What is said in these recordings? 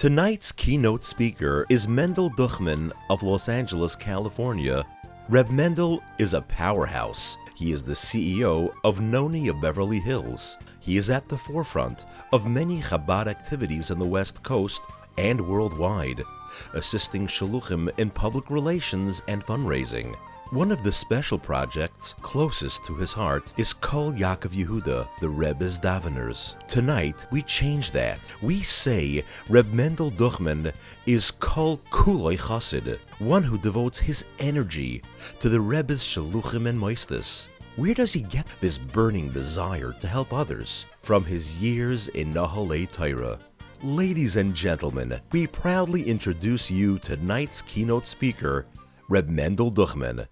Tonight's keynote speaker is Mendel Duchman of Los Angeles, California. Reb Mendel is a powerhouse. He is the CEO of Noni of Beverly Hills. He is at the forefront of many Chabad activities on the West Coast and worldwide, assisting Shaluchim in public relations and fundraising. One of the special projects closest to his heart is Kol Yaakov Yehuda, the Rebbe's Daveners. Tonight, we change that. We say Reb Mendel Duchman is Kol Kuloi Chassid, one who devotes his energy to the Rebbe's Shaluchim and Moistus. Where does he get this burning desire to help others? From his years in Nahalei Torah. Ladies and gentlemen, we proudly introduce you to tonight's keynote speaker, Reb Mendel Duchman.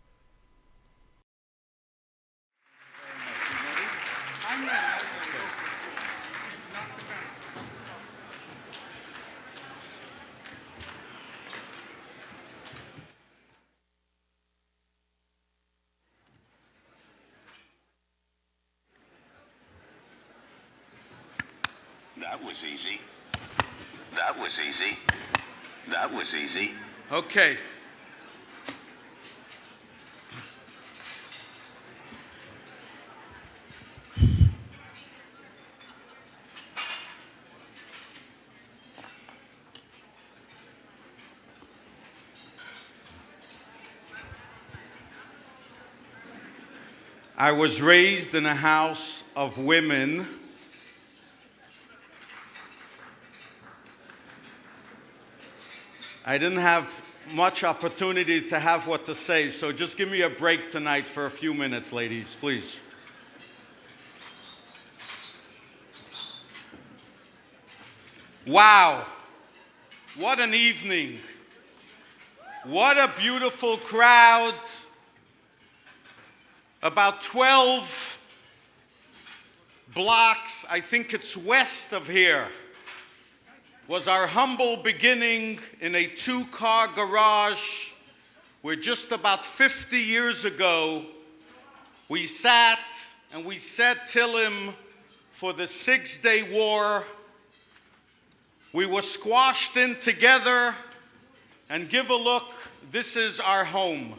That was easy. That was easy. That was easy. Okay. I was raised in a house of women. I didn't have much opportunity to have what to say, so just give me a break tonight for a few minutes, ladies, please. Wow, what an evening. What a beautiful crowd. About 12 blocks, I think it's west of here, was our humble beginning in a two-car garage where just about 50 years ago we sat and we said Tillim for the Six-Day War. We were squashed in together, and give a look, this is our home.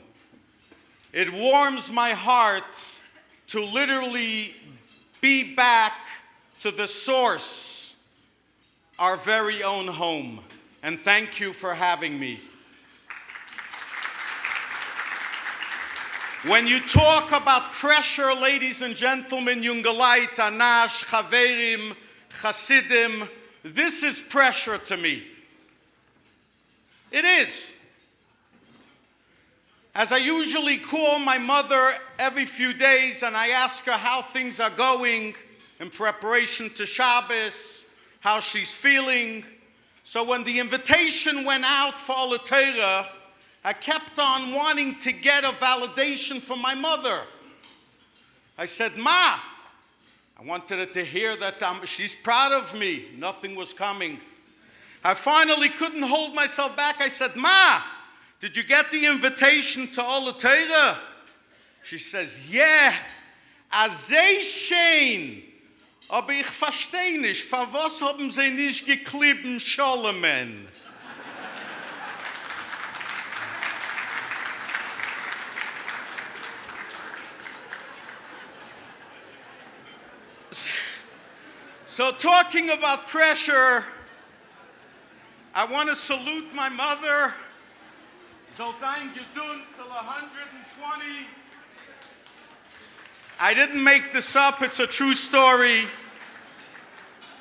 It warms my heart to literally be back to the source, our very own home. And thank you for having me. When you talk about pressure, ladies and gentlemen, Yungalait, Anash, Chaverim, Chasidim, this is pressure to me. It is. As I usually call my mother every few days and I ask her how things are going in preparation to Shabbos, how she's feeling. So when the invitation went out for Ola Torah, I kept on wanting to get a validation from my mother. I said, Ma, I wanted her to hear that she's proud of me. Nothing was coming. I finally couldn't hold myself back. I said, Ma, did you get the invitation to Ola Torah? She says, yeah, azay shein. Aber ich verstehe nicht, für was haben sie nicht geklebt, Schollemen? So talking about pressure, I want to salute my mother. Soll sein gesund till 120. I didn't make this up, it's a true story.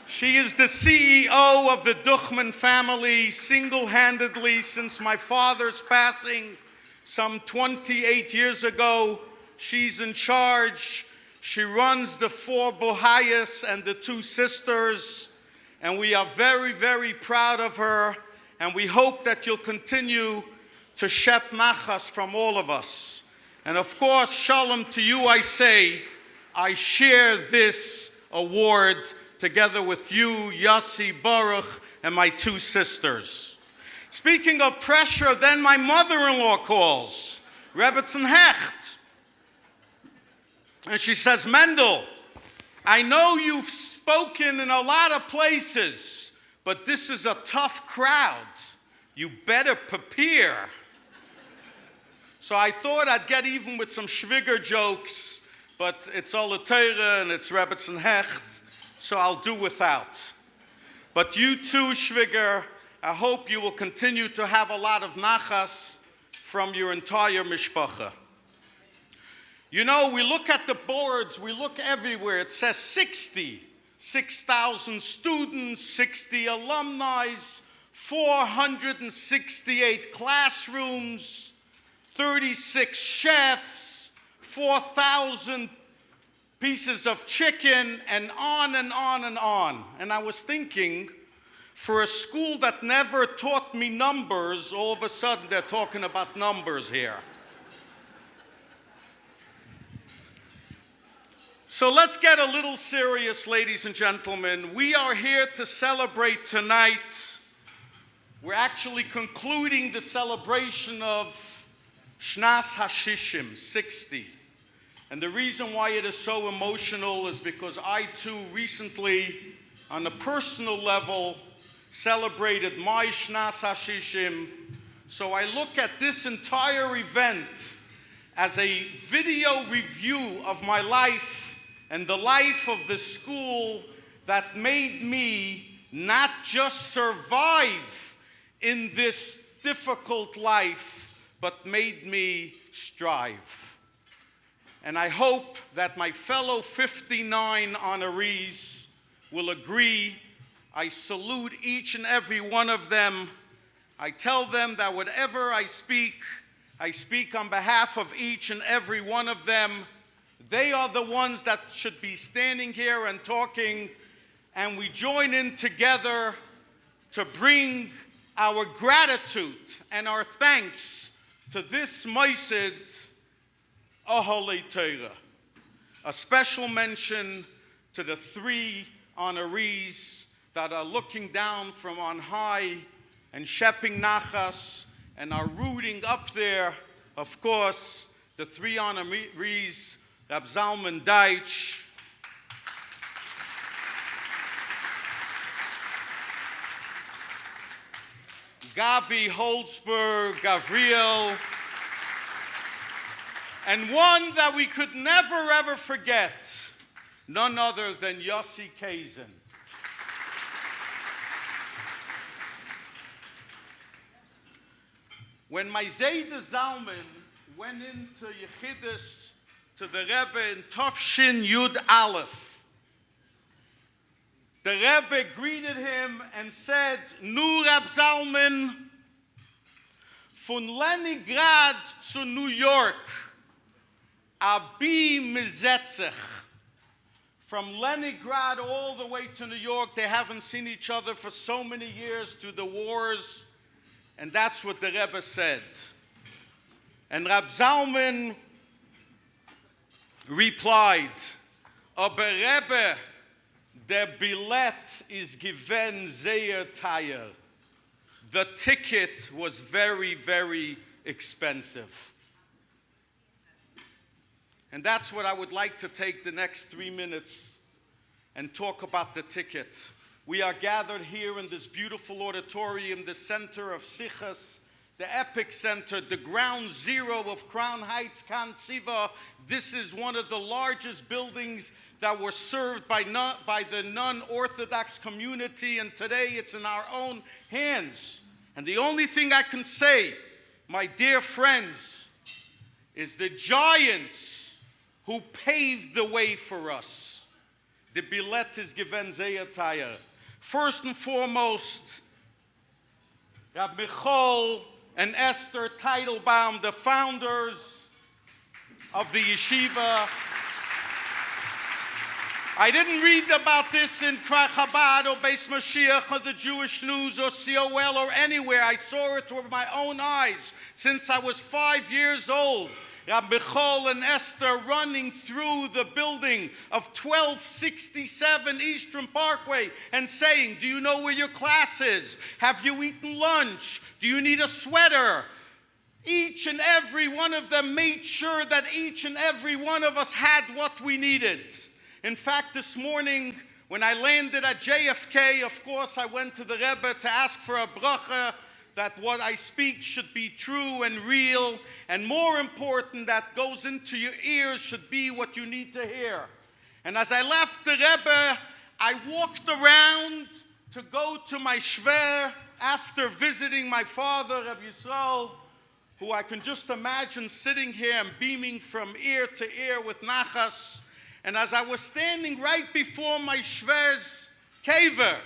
She is the CEO of the Duchman family single-handedly since my father's passing some 28 years ago. She's in charge. She runs the 4 Bohayas and the 2 sisters, and we are very, very proud of her, and we hope that you'll continue to shep nachas from all of us. And of course, shalom to you, I say, I share this award together with you, Yossi, Baruch, and my 2 sisters. Speaking of pressure, then my mother-in-law calls, Rebbetzin Hecht. And she says, Mendel, I know you've spoken in a lot of places, but this is a tough crowd. You better prepare. So I thought I'd get even with some Schwiger jokes, but it's all Torah and it's Rebbetzin Hecht, so I'll do without. But you too, Schwiger, I hope you will continue to have a lot of nachas from your entire mishpacha. You know, we look at the boards, we look everywhere. It says 6,000 students, 60 alumni, 468 classrooms, 36 chefs, 4,000 pieces of chicken, and on and on and on. And I was thinking, for a school that never taught me numbers, all of a sudden they're talking about numbers here. So let's get a little serious, ladies and gentlemen. We are here to celebrate tonight. We're actually concluding the celebration of Shnas HaShishim, 60. And the reason why it is so emotional is because I too recently, on a personal level, celebrated my Shnas HaShishim. So I look at this entire event as a video review of my life and the life of the school that made me not just survive in this difficult life, but made me strive. And I hope that my fellow 59 honorees will agree. I salute each and every one of them. I tell them that whatever I speak on behalf of each and every one of them. They are the ones that should be standing here and talking, and we join in together to bring our gratitude and our thanks to this Moised Aholei Torah. A special mention to the 3 honorees that are looking down from on high and shepping nachas and are rooting up there. Of course, the 3 honorees, Rab Zalman Deitch, Gabi Holzberg, Gavriel, and one that we could never ever forget, none other than Yossi Kazin. When my Zayda Zalman went into Yechidus to the Rebbe in Tofshin Yud Aleph, the Rebbe greeted him and said, "Nu Rab Zalman, von Leningrad to New York, abi mizetzech." From Leningrad all the way to New York, they haven't seen each other for so many years through the wars, and that's what the Rebbe said. And Rab Zalman replied, "Aber Rebbe, der Billet is given sehr teuer." The ticket was very, very expensive. And that's what I would like to take the next 3 minutes and talk about the ticket. We are gathered here in this beautiful auditorium, the center of Sichas, the epic center, the ground zero of Crown Heights, Kan Siva. This is one of the largest buildings that were served by the non-Orthodox community, and today it's in our own hands. And the only thing I can say, my dear friends, is the giants who paved the way for us. The Billet is given sehr teuer. First and foremost, Rab Michal and Esther Teitelbaum, the founders of the yeshiva. I didn't read about this in Kfar Chabad or Beis Mashiach or the Jewish News or COL or anywhere. I saw it with my own eyes since I was 5 years old. Rab Michal and Esther running through the building of 1267 Eastern Parkway and saying, "Do you know where your class is? Have you eaten lunch? Do you need a sweater?" Each and every one of them made sure that each and every one of us had what we needed. In fact, this morning, When I landed at JFK, of course, I went to the Rebbe to ask for a bracha that what I speak should be true and real, and more important, that goes into your ears should be what you need to hear. And as I left the Rebbe, I walked around to go to my shver after visiting my father, Reb Yisrael, who I can just imagine sitting here and beaming from ear to ear with nachas. And as I was standing right before my shver's kever,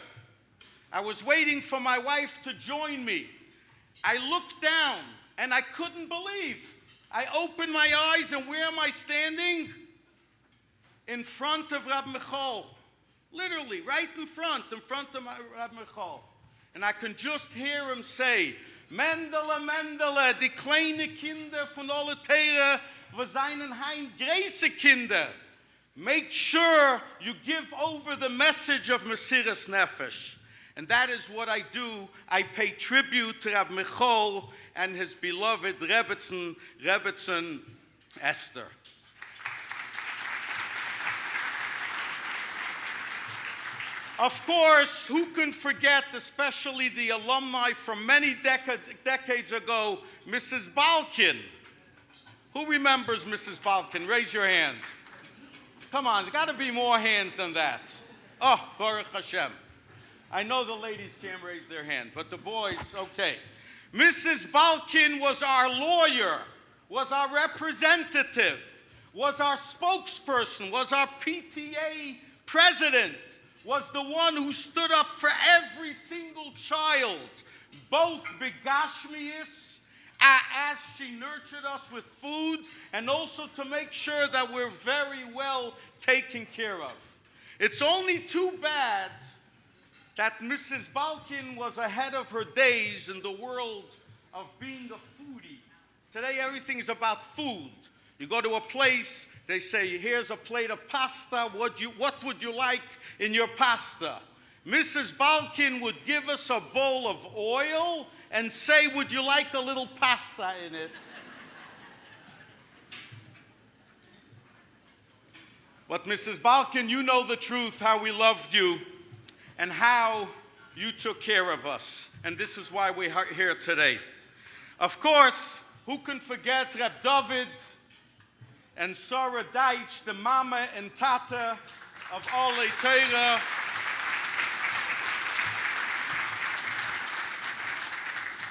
I was waiting for my wife to join me. I looked down and I couldn't believe. I opened my eyes and where am I standing? In front of Rab Michal. Literally, right in front of Rab Michal. And I can just hear him say, Mendele, Mendele, die kleine Kinder von alle Teire, wir seinen hein große Kinder. Make sure you give over the message of Mesiras Nefesh. And that is what I do. I pay tribute to Rab Michal and his beloved Rebbetzin Esther. Of course, who can forget, especially the alumni from many decades ago, Mrs. Balkin. Who remembers Mrs. Balkin? Raise your hand. Come on, there's got to be more hands than that. Oh, Baruch Hashem. I know the ladies can't raise their hand, but the boys, okay. Mrs. Balkin was our lawyer, was our representative, was our spokesperson, was our PTA president, was the one who stood up for every single child, both begashmius, as she nurtured us with food, and also to make sure that we're very well taken care of. It's only too bad that Mrs. Balkin was ahead of her days in the world of being a foodie. Today, everything's about food. You go to a place, they say, here's a plate of pasta. What would you like in your pasta? Mrs. Balkin would give us a bowl of oil and say, would you like a little pasta in it? But Mrs. Balkin, you know the truth, how we loved you and how you took care of us. And this is why we're here today. Of course, who can forget Reb David and Sarah Deitch, the mama and tata of Olei Teira.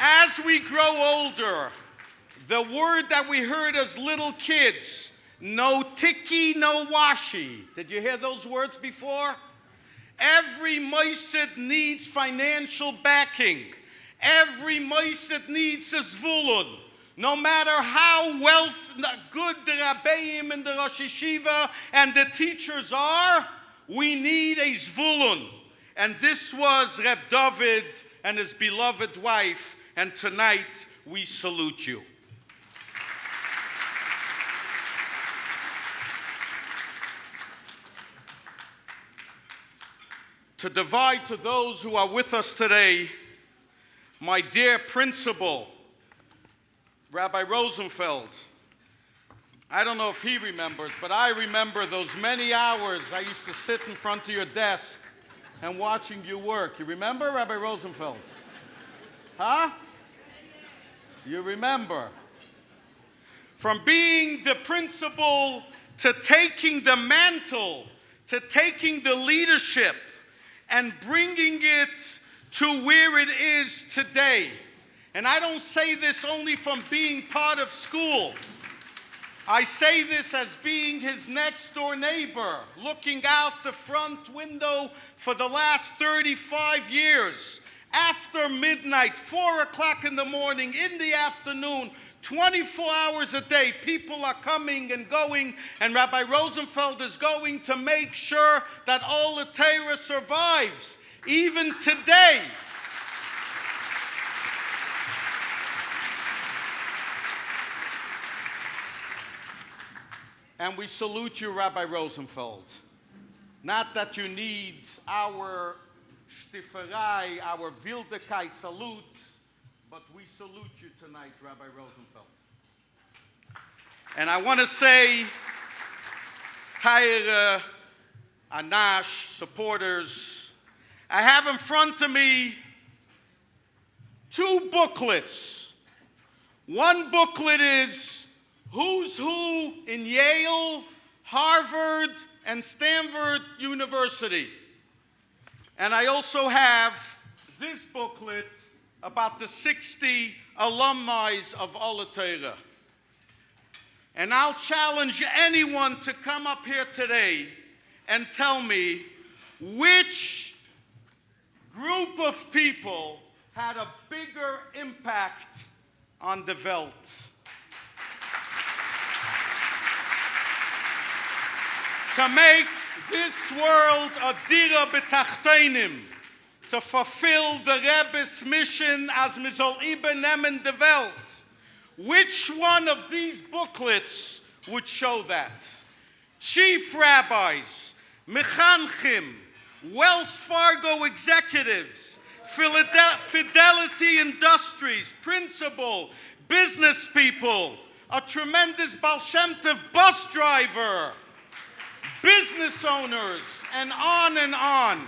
As we grow older, the word that we heard as little kids, no tiki, no washi. Did you hear those words before? Every moisid needs financial backing. Every moisid needs a zvulun. No matter how good the Rabbeim and the Rosh Yeshiva and the teachers are, we need a zvulun. And this was Reb David and his beloved wife, and tonight we salute you. To divide to those who are with us today, my dear principal, Rabbi Rosenfeld. I don't know if he remembers, but I remember those many hours I used to sit in front of your desk and watching you work. You remember, Rabbi Rosenfeld? Huh? You remember? From being the principal to taking the mantle, to taking the leadership and bringing it to where it is today. And I don't say this only from being part of school. I say this as being his next door neighbor, looking out the front window for the last 35 years. After midnight, 4 o'clock in the morning, in the afternoon, 24 hours a day, people are coming and going, and Rabbi Rosenfeld is going to make sure that all the Torah survives, even today. And we salute you, Rabbi Rosenfeld. Not that you need our shtiferai, our Wildkeit salute, but we salute you tonight, Rabbi Rosenfeld. And I want to say, Taira Anash supporters, I have in front of me two booklets. One booklet is Who's Who in Yale, Harvard, and Stanford University. And I also have this booklet about the 60 alumni of Ola Torah. And I'll challenge anyone to come up here today and tell me which group of people had a bigger impact on the Welt. To make this world a dira betachtenim, to fulfill the Rebbe's mission as mizol ibenemen the Welt. Which one of these booklets would show that? Chief rabbis, mechanchim, Wells Fargo executives, Fidelity Industries, principal, business people, a tremendous Baal Shem Tov bus driver, business owners, and on and on.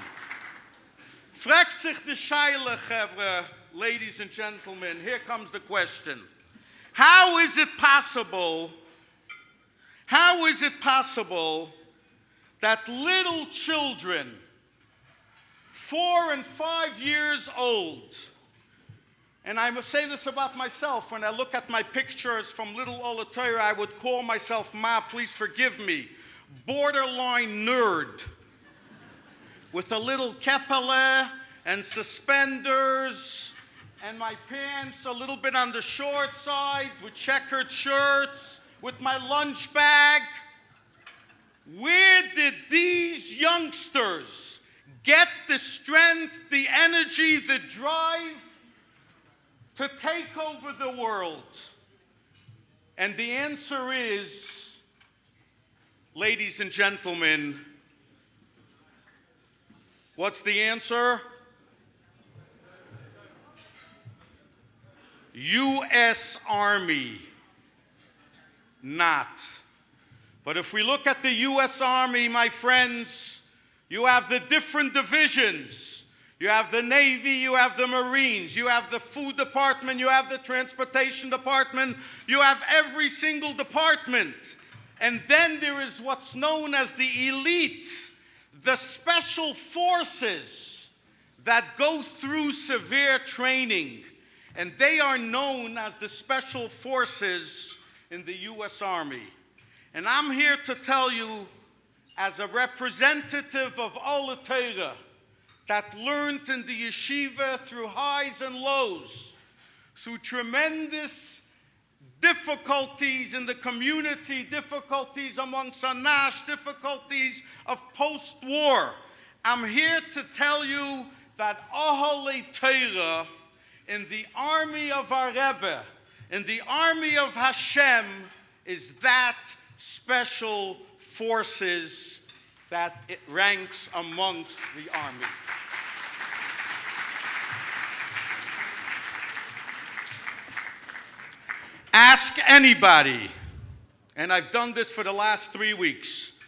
Fragt sich de Scheile, Chevre, ladies and gentlemen, here comes the question. How is it possible that little children, 4 and 5 years old, and I must say this about myself, when I look at my pictures from little Ola Torah, I would call myself, Ma, please forgive me, borderline nerd, with a little kepele and suspenders, and my pants a little bit on the short side, with checkered shirts, with my lunch bag. Where did these youngsters get the strength, the energy, the drive to take over the world? And the answer is, ladies and gentlemen, what's the answer? U.S. Army. Not. But if we look at the U.S. Army, my friends, you have the different divisions. You have the Navy, you have the Marines, you have the Food Department, you have the Transportation Department, you have every single department. And then there is what's known as the elite, the special forces that go through severe training. And they are known as the special forces in the U.S. Army. And I'm here to tell you, as a representative of Ola Torah, that learned in the yeshiva through highs and lows, through tremendous difficulties in the community, difficulties amongst Anash, difficulties of post-war. I'm here to tell you that Oholei Torah, in the army of our Rebbe, in the army of Hashem, is that special forces that it ranks amongst the army. Ask anybody, and I've done this for the last 3 weeks.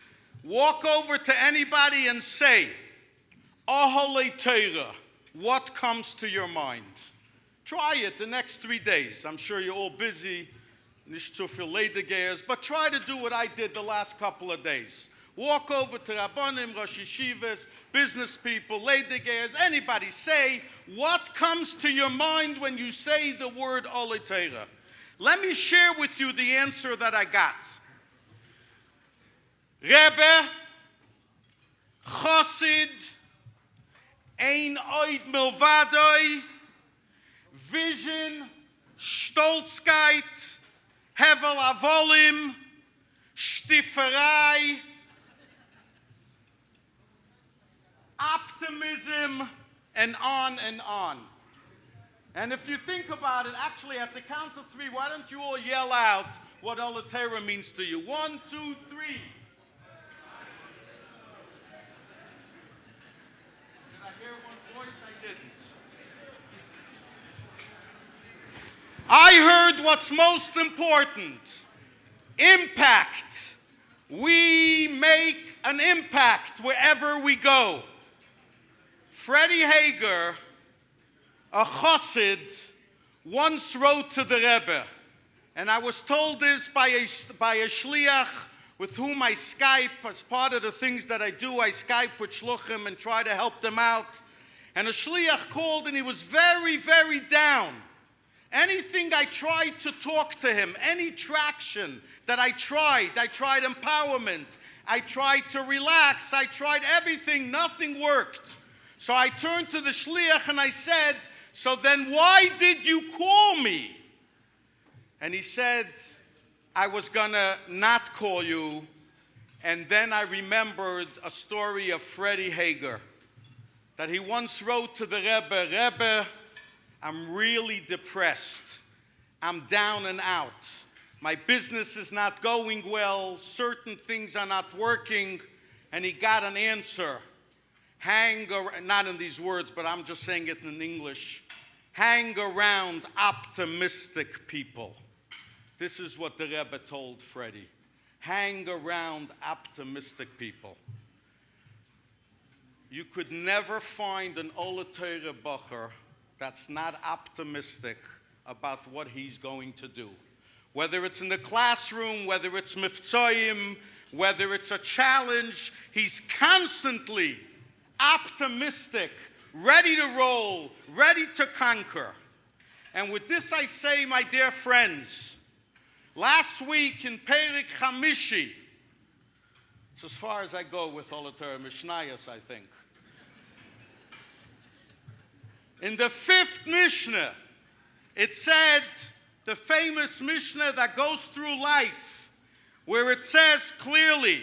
Walk over to anybody and say, Oholei Torah, what comes to your mind? Try it the next 3 days. I'm sure you're all busy, nicht so viel Leidegehers, but try to do what I did the last couple of days. Walk over to Rabbanim, Rosh Yeshivas, business people, Leidegehers, anybody. Say, what comes to your mind when you say the word Oholei Torah? Let me share with you the answer that I got. Rebbe, Chosid, Ein Oid Milvadoi, Vision, Stolzkeit, Hevel Avolim, Stifferei, optimism, and on and on. And if you think about it, actually at the count of 3, why don't you all yell out what Oholei Torah means to you? 1, 2, 3. Did I hear one voice? I didn't. I heard what's most important. Impact. We make an impact wherever we go. Freddie Hager, a chassid, once wrote to the Rebbe, and I was told this by a shliach with whom I Skype. As part of the things that I do, I Skype with shluchim and try to help them out. And a shliach called and he was very, very down. Anything I tried to talk to him, any traction that I tried empowerment, I tried to relax, I tried everything, nothing worked. So I turned to the shliach and I said, so then why did you call me? And he said, I was gonna not call you. And then I remembered a story of Freddie Hager, that he once wrote to the Rebbe, Rebbe, I'm really depressed. I'm down and out. My business is not going well. Certain things are not working. And he got an answer. Hang around, not in these words, but I'm just saying it in English. Hang around optimistic people. This is what the Rebbe told Freddie. Hang around optimistic people. You could never find an Ola Torah bacher that's not optimistic about what he's going to do. Whether it's in the classroom, whether it's miftzayim, whether it's a challenge, he's constantly optimistic, ready to roll, ready to conquer. And with this I say, my dear friends, last week in Perik Chamishi, it's as far as I go with Ola Torah Mishnayos, I think. In the 5th Mishnah, it said, the famous Mishnah that goes through life, where it says clearly,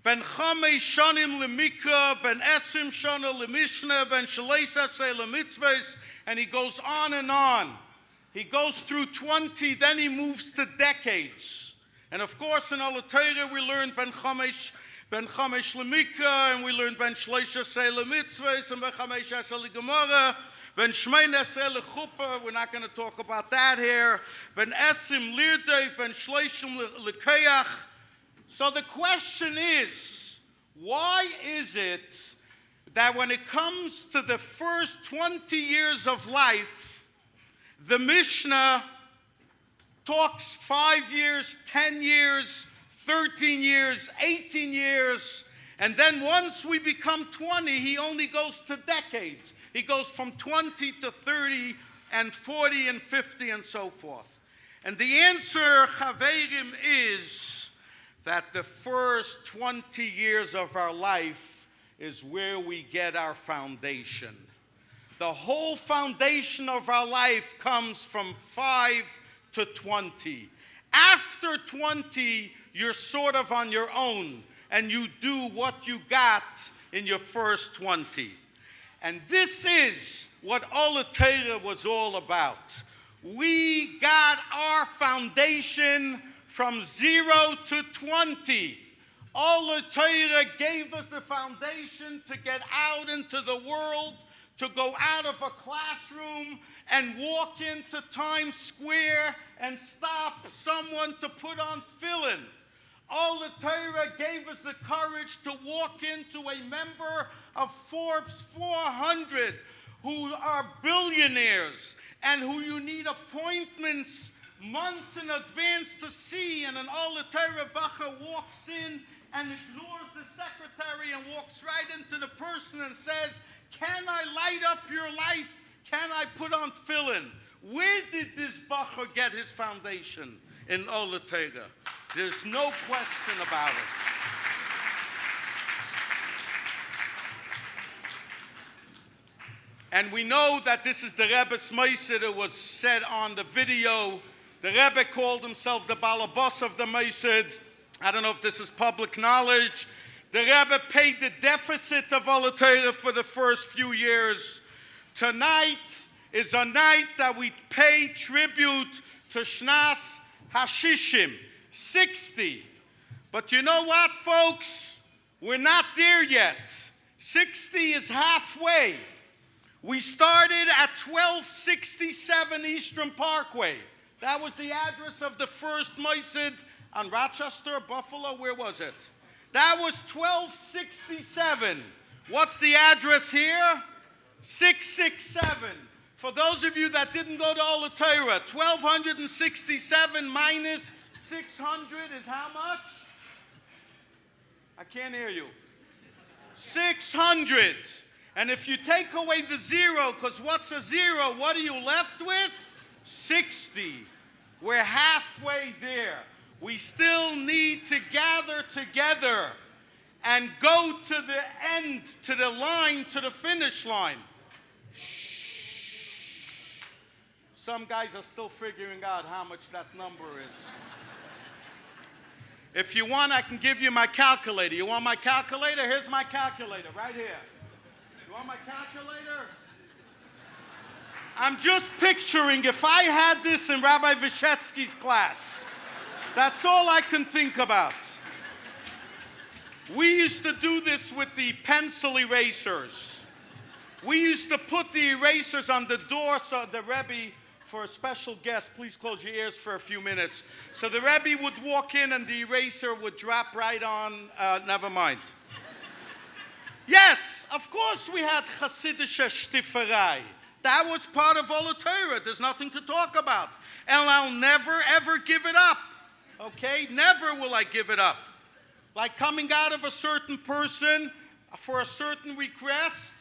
Ben chamei shanim lemikra, ben esim shana lemishna, ben shaleisa se lemitzvahs, and he goes on and on. He goes through 20, then he moves to decades. And of course, in Ola Torah, we learned ben chamesh lemikra, and we learned ben shleisha se lemitzvahs, and ben chamesh asa legemara, ben shmeina se lechuppah. We're not going to talk about that here. Ben esim lirdev, ben shleishim lekeach. So the question is, why is it that when it comes to the first 20 years of life, the Mishnah talks 5 years, 10 years, 13 years, 18 years, and then once we become 20, he only goes to decades. He goes from 20 to 30 and 40 and 50 and so forth. And the answer, Chaverim, is that the first 20 years of our life is where we get our foundation. The whole foundation of our life comes from 5 to 20. After 20, you're sort of on your own, and you do what you got in your first 20. And this is what Ola Torah was all about. We got our foundation from 0 to 20. Ola Torah gave us the foundation to get out into the world, to go out of a classroom and walk into Times Square and stop someone to put on tefillin. Ola Torah gave us the courage to walk into a member of Forbes 400 who are billionaires and who you need appointments months in advance to see, and an Ola Torah bacher walks in and ignores the secretary and walks right into the person and says, can I light up your life? Can I put on tefillin? Where did this bacher get his foundation? In Ola Torah. There's no question about it. And we know that this is the Rebbe's Meiser that was said on the video. The Rebbe called himself the Balabas of the Meiser. I don't know if this is public knowledge. The Rebbe paid the deficit of Ola Torah for the first few years. Tonight is a night that we pay tribute to Shnas Hashishim, 60. But you know what, folks? We're not there yet. 60 is halfway. We started at 1267 Eastern Parkway. That was the address of the first Moised On Rochester, Buffalo, where was it? That was 1267. What's the address here? 667. For those of you that didn't go to Ola Torah, 1267 minus 600 is how much? I can't hear you. 600. And if you take away the zero, because what's a zero? What are you left with? 60. We're halfway there. We still need to gather together and go to the end, to the line, to the finish line. Shh. Some guys are still figuring out how much that number is. If you want, I can give you my calculator. You want my calculator? Here's my calculator right here. You want my calculator? I'm just picturing if I had this in Rabbi Vyshetsky's class. That's all I can think about. We used to do this with the pencil erasers. We used to put the erasers on the door so the Rebbe, for a special guest, please close your ears for a few minutes. So the Rebbe would walk in and the eraser would drop right on, never mind. Yes, of course we had Chasidische Stifterei. That was part of Ola Torah. There's nothing to talk about. And I'll never, ever give it up. Okay? Never will I give it up. Like coming out of a certain person for a certain request,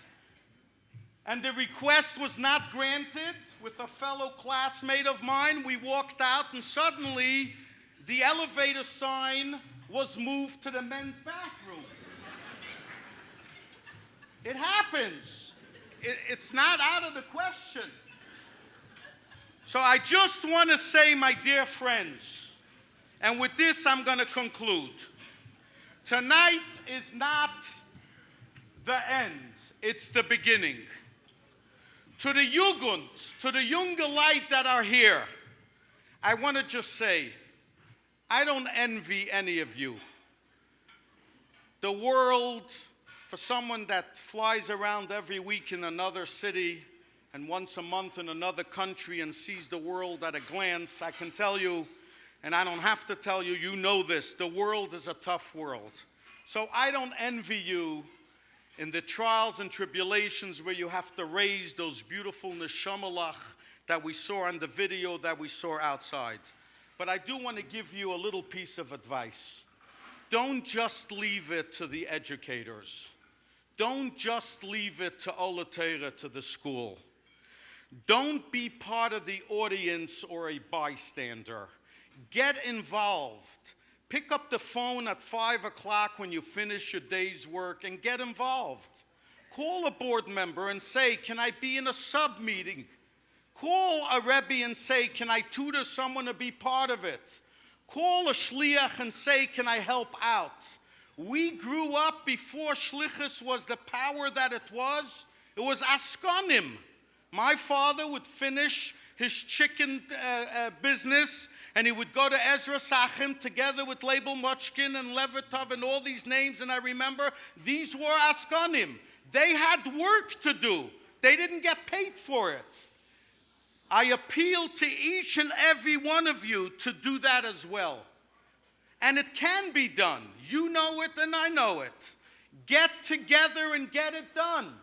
and the request was not granted with a fellow classmate of mine. We walked out, and suddenly the elevator sign was moved to the men's bathroom. It happens. It's not out of the question. So I just want to say, my dear friends, and with this I'm going to conclude. Tonight is not the end, it's the beginning. To the Jugend, to the younger light that are here, I want to just say, I don't envy any of you. The world, for someone that flies around every week in another city and once a month in another country and sees the world at a glance, I can tell you, and I don't have to tell you, you know this, the world is a tough world. So I don't envy you in the trials and tribulations where you have to raise those beautiful neshamalach that we saw on the video that we saw outside. But I do want to give you a little piece of advice. Don't just leave it to the educators. Don't just leave it to Ola Torah, to the school. Don't be part of the audience or a bystander. Get involved. Pick up the phone at 5 o'clock when you finish your day's work and get involved. Call a board member and say, can I be in a sub-meeting? Call a Rebbe and say, can I tutor someone to be part of it? Call a shliach and say, can I help out? We grew up before shlichus was the power that it was. It was askonim. My father would finish his chicken business, and he would go to Ezra Sachem together with Label Muchkin and Levitov and all these names, and I remember these were askonim. They had work to do. They didn't get paid for it. I appeal to each and every one of you to do that as well. And it can be done. You know it and I know it. Get together and get it done.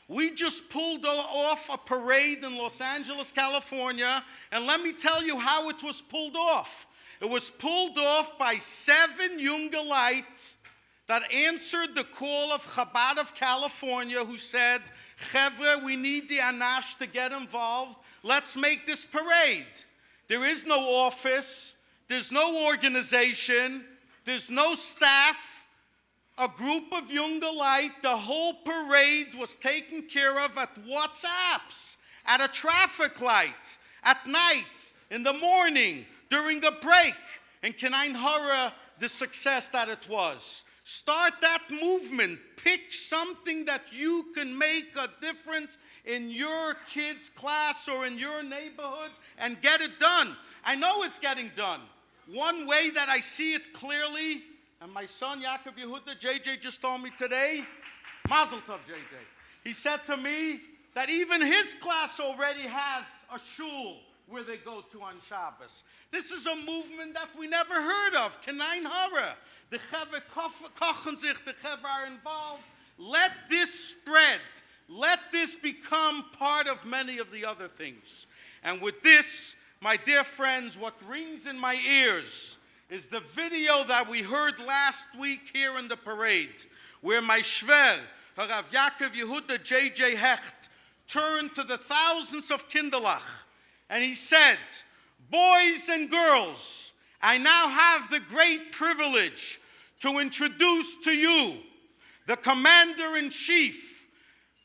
We just pulled off a parade in Los Angeles, California, and let me tell you how it was pulled off. It was pulled off by 7 Jungelites that answered the call of Chabad of California, who said, Chevre, we need the Anash to get involved. Let's make this parade. There is no office. There's no organization. There's no staff. A group of Jungelites, the whole parade was taken care of at WhatsApps, at a traffic light, at night, in the morning, during a break. And Kenain Hara, the success that it was. Start that movement. Pick something that you can make a difference in your kid's class or in your neighborhood and get it done. I know it's getting done. One way that I see it clearly, and my son Yaakov Yehuda, JJ, just told me today, Mazel Tov, JJ. He said to me that even his class already has a shul where they go to on Shabbos. This is a movement that we never heard of. Kenein Hara. The Chevre kochen sich, the Chevre are involved. Let this spread. Let this become part of many of the other things. And with this, my dear friends, what rings in my ears is the video that we heard last week here in the parade, where my Shver, Harav Yaakov Yehuda J.J. Hecht, turned to the thousands of Kinderlach, and he said, boys and girls, I now have the great privilege to introduce to you the Commander-in-Chief,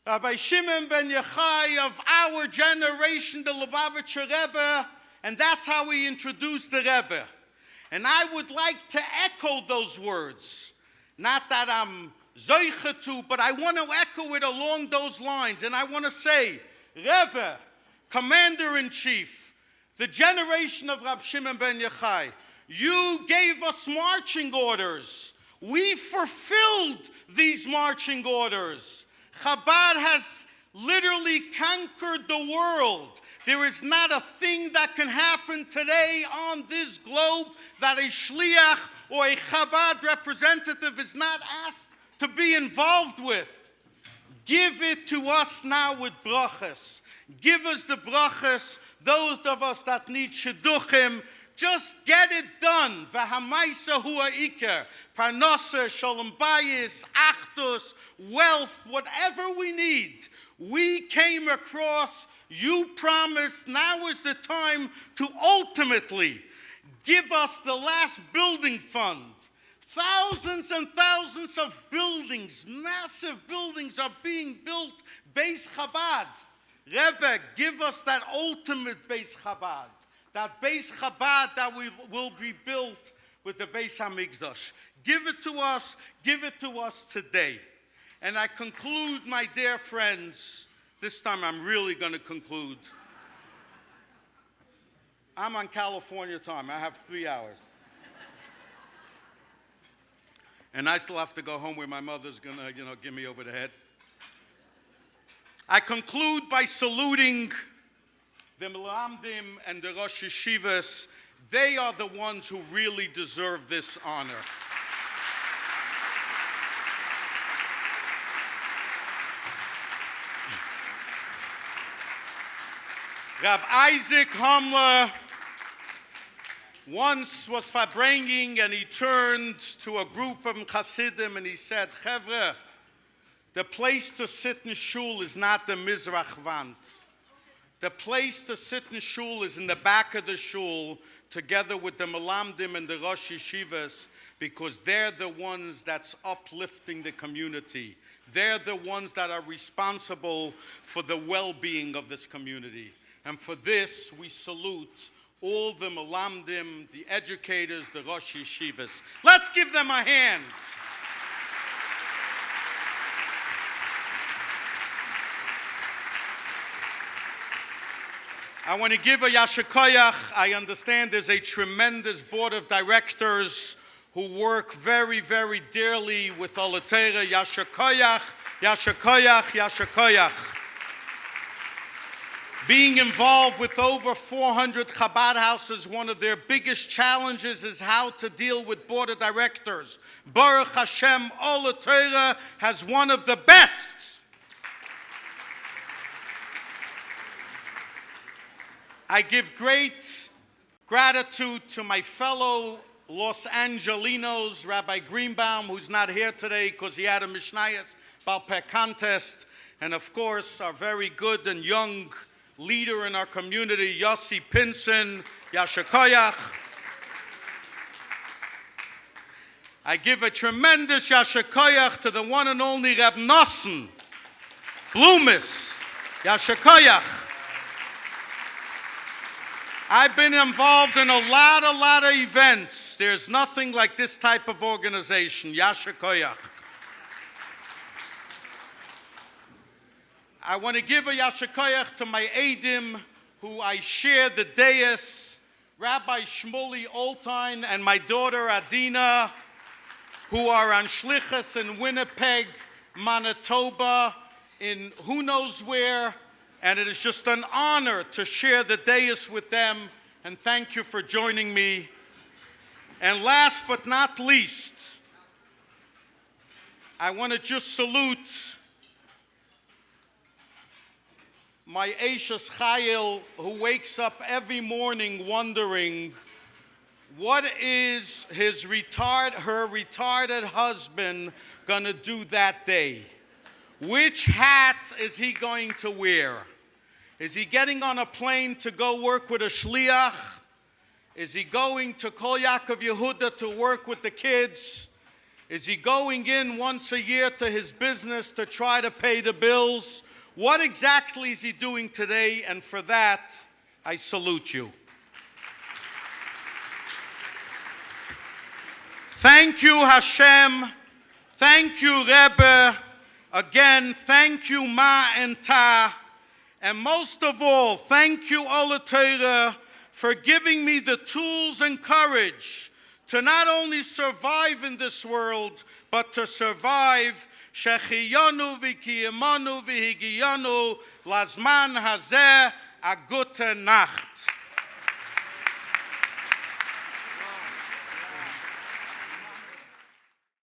Rabbi Shimon ben Yochai of our generation, the Lubavitcher Rebbe, and that's how we introduced the Rebbe. And I would like to echo those words. Not that I'm zoiche to, but I want to echo it along those lines. And I want to say, Rebbe, Commander-in-Chief, the generation of Rab Shimon ben Yochai, you gave us marching orders. We fulfilled these marching orders. Chabad has literally conquered the world. There is not a thing that can happen today on this globe that a shliach or a Chabad representative is not asked to be involved with. Give it to us now with brachas. Give us the brachas, those of us that need shidduchim. Just get it done. V'hamaisa hua iker. Parnasa, shalom bayis, achdus, wealth, whatever we need. We came across, you promised, now is the time to ultimately give us the last building fund. Thousands and thousands of buildings, massive buildings are being built, Beis Chabad. Rebbe, give us that ultimate Beis Chabad. That Beis Chabad that will be built with the Beis HaMikdash. Give it to us today. And I conclude, my dear friends, this time I'm really going to conclude. I'm on California time. I have 3 hours. And I still have to go home where my mother's going to, give me over the head. I conclude by saluting the Melamdim and the Rosh Yeshivas. They are the ones who really deserve this honor. Rab Isaac Hamler once was farbringing, and he turned to a group of Hasidim and he said, Chevre, the place to sit in shul is not the Mizrach Wand. The place to sit in shul is in the back of the shul, together with the Melamdim and the Rosh Yeshivas, because they're the ones that's uplifting the community. They're the ones that are responsible for the well-being of this community. And for this, we salute all the Melamdim, the educators, the Rosh Yeshivas. Let's give them a hand. I want to give a Yasher Koyach. I understand there's a tremendous board of directors who work very, very dearly with Olatera. Yasher Koyach, Yasher Koyach, Yasher Koyach. Being involved with over 400 Chabad houses, one of their biggest challenges is how to deal with board of directors. Baruch Hashem, Olatera has one of the best. I give great gratitude to my fellow Los Angelinos, Rabbi Greenbaum, who's not here today because he had a Mishnayos Balpeh contest, and of course our very good and young leader in our community, Yossi Pinson, Yasher Koyach. I give a tremendous Yasher Koyach to the one and only Reb Nosson Blumis, Yasher Koyach. I've been involved in a lot of events. There's nothing like this type of organization, Yasher Koyach. I want to give a Yasher Koyach to my Eidim, who I share the dais, Rabbi Shmuley Oltein and my daughter Adina, who are on Shlichus in Winnipeg, Manitoba, in who knows where, and it is just an honor to share the dais with them, and thank you for joining me. And last but not least, I want to just salute my Eishes Chayil, who wakes up every morning wondering what is her retarded husband gonna do that day? Which hat is he going to wear? Is he getting on a plane to go work with a shliach? Is he going to Kol Yaakov Yehuda to work with the kids? Is he going in once a year to his business to try to pay the bills? What exactly is he doing today? And for that, I salute you. Thank you, Hashem. Thank you, Rebbe. Again, thank you, Ma and Ta. And most of all, thank you, Ola Torah, for giving me the tools and courage to not only survive in this world, but to survive Shechiyanu v'kiyamanu v'higiyanu lazman hazeh a gute Nacht.